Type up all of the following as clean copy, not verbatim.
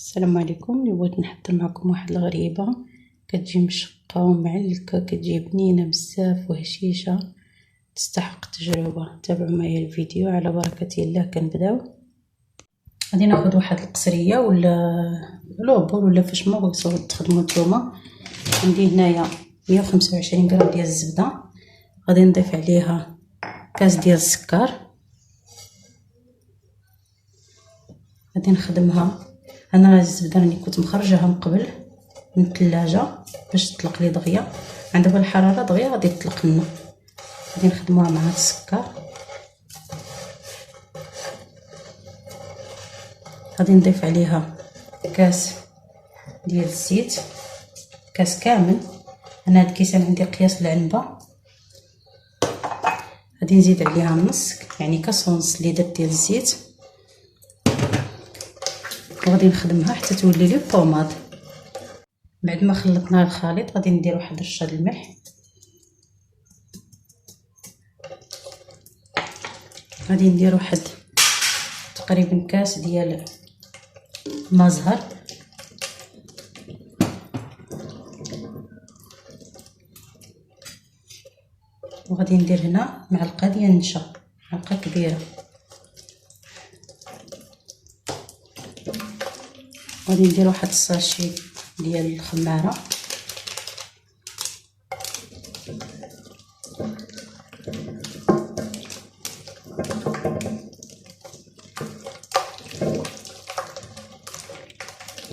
السلام عليكم. اللي بغيت نحضر معكم واحد الغريبه كتجي مشقه ومعلكه، كتجي بنينه بزاف وهشيشه، تستحق تجربه. تابعوا معايا الفيديو على بركه الله. كنبداو. غادي ناخذ واحد القصريه ولا لوبور ولا فاش ما بغيتو تخدموا نتوما. عندي هنايا 125 غرام ديال الزبده، غادي نضيف عليها كاس ديال السكر. غادي نخدمها. انا هاد الزبده راني كنت مخرجاها من قبل من الثلاجه باش تطلق لي دغيا. عند دابا الحراره دغيا غادي تطلق لنا. غادي نخدموها مع هاد السكر. غادي نضيف عليها كاس ديال الزيت، كاس كامل. انا هاد الكيسان عندي قياس العنبه. غادي نزيد عليها نص، يعني كاس ونص اللي درت ديال الزيت، وغادي نخدمها حتى تولي لي بوماد. بعد ما خلطنا الخليط غادي ندير واحد رشه د الملح. غادي ندير واحد تقريبا كاس ديال ما زهر. وغادي ندير هنا معلقه ديال النشا، معلقه كبيره. غادي ندير واحد الساشي ديال الخماره.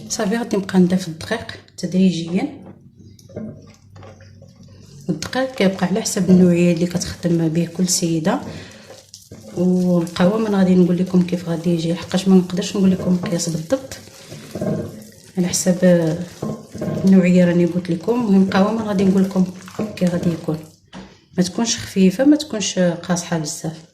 صافي غادي نبقى نضيف الدقيق تدريجيا. الدقيق كيبقى على حسب النوعيه اللي كتخدم به كل سيده. والقوام انا غادي نقول لكم كيف غادي يجي، حقاش ما نقدرش نقول لكم القياس بالضبط على حسب النوعيه راني قلت لكم. المهم القوام غادي نقول لكم كي غادي يكون، ما تكونش خفيفه ما تكونش قاصحه بزاف.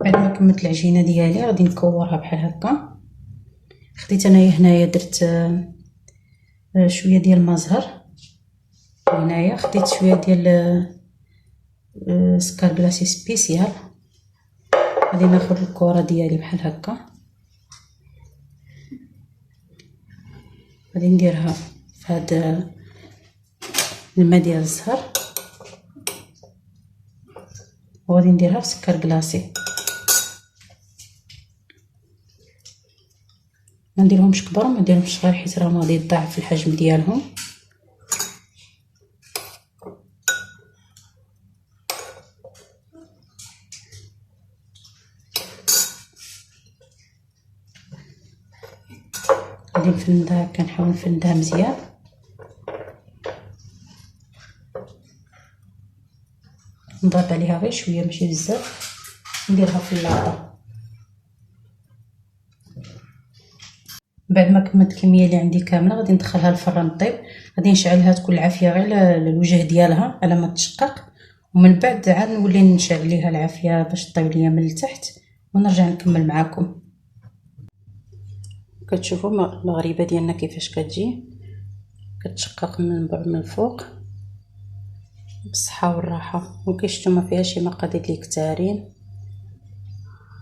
بعد ما كملت العجينه ديالي غادي نكورها بحال هكا. خديت انايا هنايا درت شويه ديال ما زهر، هنايا خديت شويه ديال سكر كلاصي سبيسيال. غادي ناخذ الكره ديالي بحال هكا، غادي نديرها في هذا الماء ديال الزهر، وغادي نديرها في سكر كلاصي. ما نديرهمش كبار وما نديرهمش صغار حيت راهم غادي يضاعف الحجم ديالهم. غادي نفندها، كنحاول نفندها مزيان. نضرب عليها غير شويه ماشي بزاف، نديرها في اللاطه. بعد ما كملت الكميه اللي عندي كامله غادي ندخلها للفران طيب. غادي نشعلها تكون العافيه غير الوجه ديالها على ما تشقق، ومن بعد عاد نولي نشعل ليها العافيه باش طيب ليا من التحت ونرجع نكمل معكم. كتشوفوا المغربه ديالنا كيفاش كتجي، كتشقق من بعد من الفوق بالصحه والراحه. وكيشتو ما فيها شي مقادير اللي كثارين،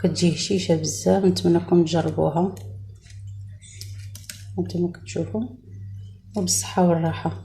كتجي هشيشه بزاف. نتمنىكم تجربوها. انتما كتشوفوا، وبالصحه والراحه.